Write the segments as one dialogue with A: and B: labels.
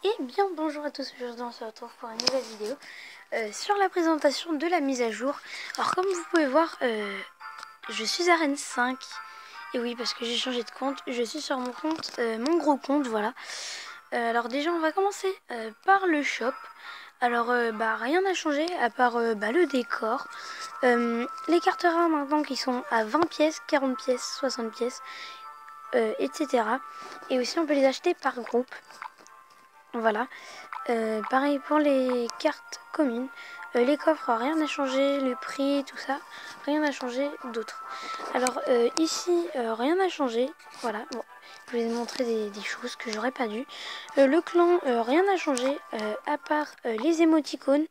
A: Et bien bonjour à tous, aujourd'hui on se retrouve pour une nouvelle vidéo sur la présentation de la mise à jour. Alors comme vous pouvez voir, je suis arène 5. Et oui, parce que j'ai changé de compte, je suis sur mon compte, mon gros compte, voilà. Alors déjà on va commencer par le shop. Alors rien n'a changé à part le décor. Les cartes rares maintenant qui sont à 20 pièces, 40 pièces, 60 pièces, etc. Et aussi on peut les acheter par groupe. Voilà. Pareil pour les cartes communes. Les coffres, rien n'a changé. Le prix, tout ça, rien n'a changé d'autre. Alors ici, rien n'a changé. Voilà, bon, je vais vous montrer des choses que j'aurais pas dû. Le clan, rien n'a changé à part les émoticônes.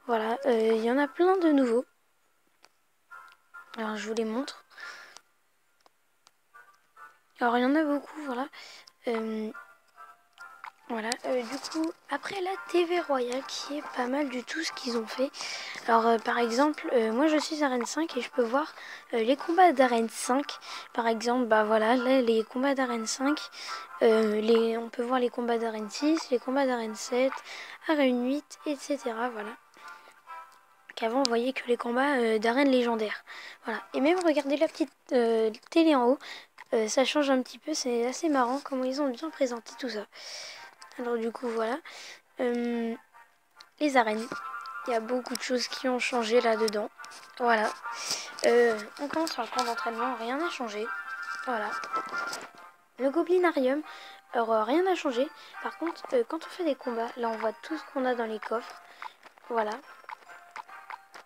A: Voilà, il y en a plein de nouveaux. Alors je vous les montre. Alors il y en a beaucoup, voilà. Voilà, du coup, après la TV Royale qui est pas mal du tout ce qu'ils ont fait. Alors, par exemple, moi je suis arène 5 et je peux voir les combats d'arène 5. Par exemple, voilà, là les combats d'arène 5. On peut voir les combats d'arène 6, les combats d'arène 7, arène 8, etc. Voilà. Qu'avant, on voyait que les combats d'arène légendaire. Voilà. Et même, regardez la petite télé en haut. Ça change un petit peu, c'est assez marrant comment ils ont bien présenté tout ça. Alors du coup voilà, les arènes, il y a beaucoup de choses qui ont changé là-dedans. Voilà, on commence par le camp d'entraînement, rien n'a changé. Voilà, le goblinarium, alors rien n'a changé. Par contre, quand on fait des combats, là on voit tout ce qu'on a dans les coffres. Voilà,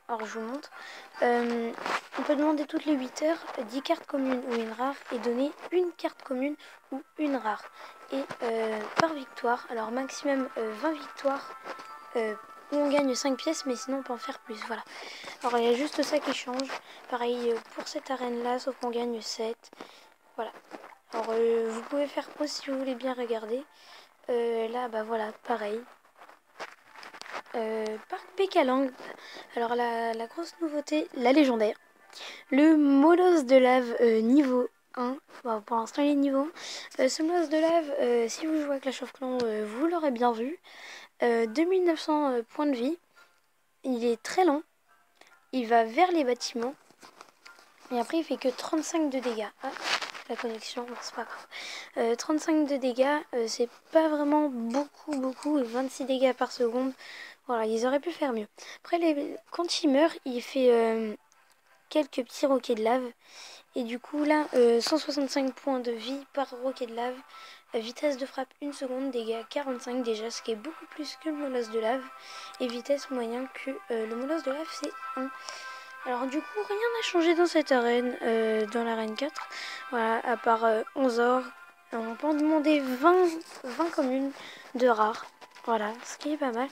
A: alors je vous montre. On peut demander toutes les 8 heures 10 cartes communes ou une rare et donner une carte commune ou une rare. Et par victoire, alors maximum 20 victoires où on gagne 5 pièces, mais sinon on peut en faire plus. Voilà. Alors il y a juste ça qui change. Pareil pour cette arène là, sauf qu'on gagne 7. Voilà. Alors vous pouvez faire pause si vous voulez bien regarder. Là, voilà, pareil. Parc Pécalang. Alors la grosse nouveauté, la légendaire. Le molosse de lave niveau 1. Bon, pour l'instant il est niveau 1. Ce molosse de lave, si vous jouez avec Clash of Clans, vous l'aurez bien vu. 2900 points de vie. Il est très lent. Il va vers les bâtiments. Et après il fait que 35 de dégâts. Ah, la connexion, c'est pas grave. 35 de dégâts, c'est pas vraiment beaucoup. 26 dégâts par seconde. Voilà, ils auraient pu faire mieux. Après, quand il meurt, il fait quelques petits roquets de lave. Et du coup, là, 165 points de vie par roquet de lave. Vitesse de frappe 1 seconde, dégâts 45 déjà, ce qui est beaucoup plus que le molosse de lave. Et vitesse moyen que le molosse de lave, c'est 1. Alors du coup, rien n'a changé dans cette arène, dans l'arène 4. Voilà, à part 11 or. On peut en demander 20 communes de rares. Voilà, ce qui est pas mal.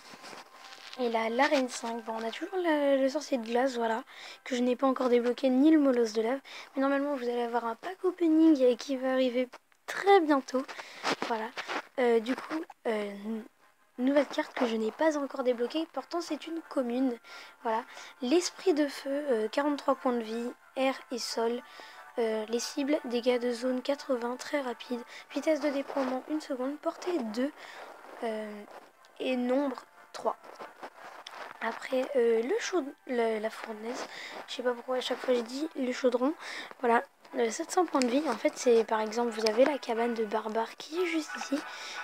A: Et là, l'arène 5, on a toujours le sorcier de glace, voilà, que je n'ai pas encore débloqué, ni le molosse de lave. Mais normalement, vous allez avoir un pack opening qui va arriver très bientôt. Voilà. Du coup, nouvelle carte que je n'ai pas encore débloquée, pourtant c'est une commune. Voilà. L'esprit de feu, 43 points de vie, air et sol. Les cibles, dégâts de zone 80, très rapide. Vitesse de déploiement 1 seconde, portée 2 et nombre 3. Après, la fournaise, je sais pas pourquoi à chaque fois j'ai dit le chaudron. Voilà, 700 points de vie. En fait, c'est par exemple, vous avez la cabane de barbares qui est juste ici.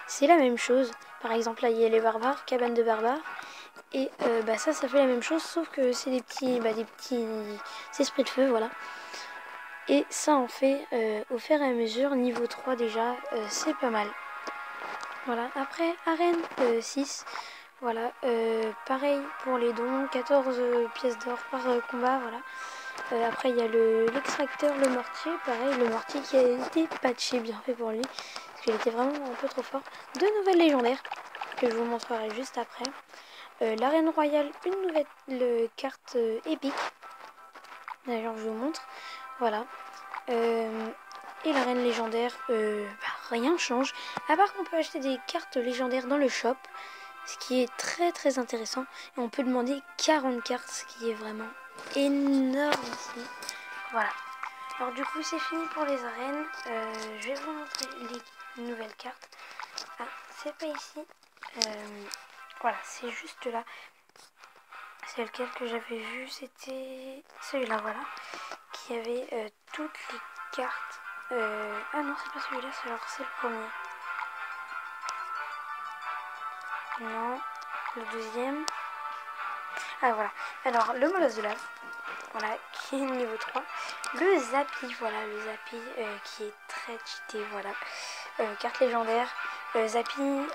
A: C'est la même chose. Par exemple, là, il y a les barbares, cabane de barbares. Et ça fait la même chose, sauf que c'est des petits esprits de feu, voilà. Et ça en fait au fur et à mesure, niveau 3 déjà, c'est pas mal. Voilà, après, arène 6. Voilà, pareil pour les dons, 14 pièces d'or par combat, voilà. Après il y a l'extracteur, le mortier, pareil, le mortier qui a été patché, bien fait pour lui, parce qu'il était vraiment un peu trop fort. 2 nouvelles légendaires, que je vous montrerai juste après. L'arène royale, une nouvelle carte épique, d'ailleurs je vous montre, voilà. Et l'arène légendaire, rien change, à part qu'on peut acheter des cartes légendaires dans le shop. Ce qui est très intéressant. Et on peut demander 40 cartes, ce qui est vraiment énorme ici. Voilà. Alors du coup c'est fini pour les arènes. Je vais vous montrer les nouvelles cartes. Ah, c'est pas ici. Voilà, c'est juste là. C'est lequel que j'avais vu, c'était celui-là, voilà. Qui avait toutes les cartes. Ah non, c'est pas celui-là, c'est le premier. Non, le deuxième. Ah voilà. Alors, le molosse de lave, voilà, qui est niveau 3. Le Zappy, voilà, le Zappy qui est très cheaté, voilà. Carte légendaire. Zappy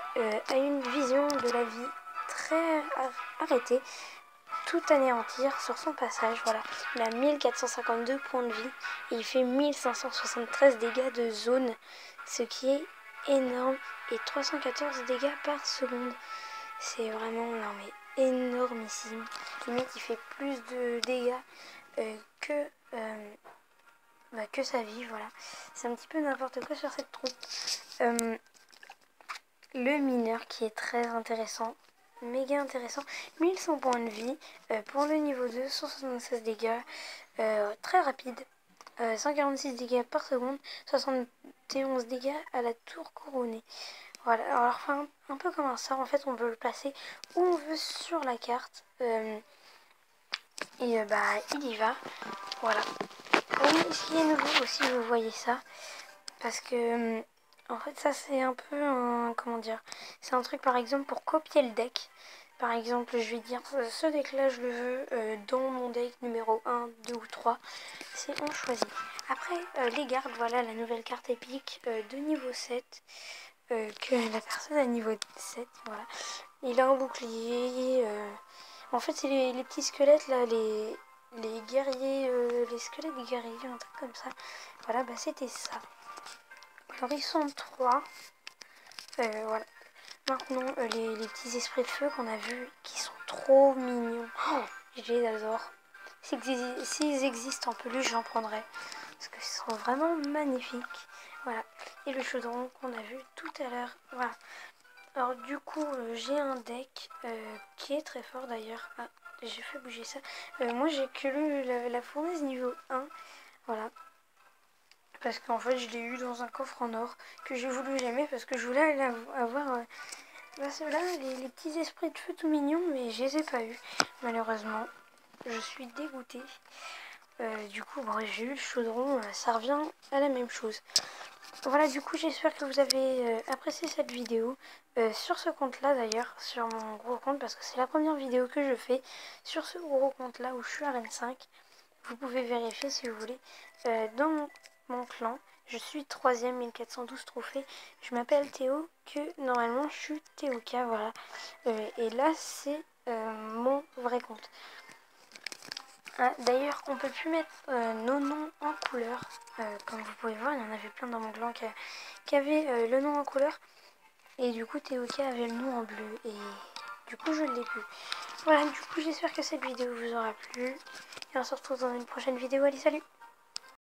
A: a une vision de la vie très arrêtée, tout anéantir sur son passage, voilà. Il a 1452 points de vie et il fait 1573 dégâts de zone, ce qui est énorme, et 314 dégâts par seconde. C'est vraiment, non mais, énormissime. Limite, il fait plus de dégâts que sa vie, voilà. C'est un petit peu n'importe quoi sur cette troupe. Le mineur qui est très intéressant, méga intéressant, 1100 points de vie pour le niveau 2, 176 dégâts, très rapide, 146 dégâts par seconde, 71 dégâts à la tour couronnée. Voilà, alors enfin, un peu comme un sort, en fait on peut le placer où on veut sur la carte, et bah il y va, voilà. Ce qui est nouveau aussi, vous voyez ça, parce que en fait ça c'est un peu un, comment dire, c'est un truc par exemple pour copier le deck. Par exemple, je vais dire ce deck là je le veux dans mon deck numéro 1, 2 ou 3, c'est on choisit. Après les gardes, voilà la nouvelle carte épique de niveau 7 que la personne a niveau 7, voilà. Il a un bouclier, en fait c'est les petits squelettes là, les guerriers, les squelettes guerriers, un truc comme ça. Voilà, bah c'était ça. Alors ils sont 3. Voilà. Maintenant, les petits esprits de feu qu'on a vus, qui sont trop mignons. Oh, je les adore. S'ils existent en peluche, j'en prendrai. Parce qu'ils sont vraiment magnifiques. Voilà. Et le chaudron qu'on a vu tout à l'heure. Voilà. Alors du coup, j'ai un deck qui est très fort d'ailleurs. Ah, j'ai fait bouger ça. Moi, j'ai que la fournaise niveau 1. Voilà. Parce qu'en fait, je l'ai eu dans un coffre en or que j'ai voulu jamais parce que je voulais avoir ceux-là, les petits esprits de feu tout mignons, mais je les ai pas eu. Malheureusement, je suis dégoûtée. Du coup, bon, j'ai eu le chaudron, ça revient à la même chose. Voilà, du coup, j'espère que vous avez apprécié cette vidéo. Sur ce compte-là, d'ailleurs, sur mon gros compte, parce que c'est la première vidéo que je fais sur ce gros compte-là où je suis à Rennes 5. Vous pouvez vérifier si vous voulez. Dans mon clan, je suis 3ème, 1412 trophées. Je m'appelle Théo, que normalement je suis Théoka, voilà. Et là, c'est mon vrai compte. Ah, d'ailleurs, on peut plus mettre nos noms en couleur. Comme vous pouvez voir, il y en avait plein dans mon clan qui avaient le nom en couleur. Et du coup, Théoka avait le nom en bleu. Et du coup, je ne l'ai plus. Voilà, du coup, j'espère que cette vidéo vous aura plu. Et on se retrouve dans une prochaine vidéo. Allez, salut!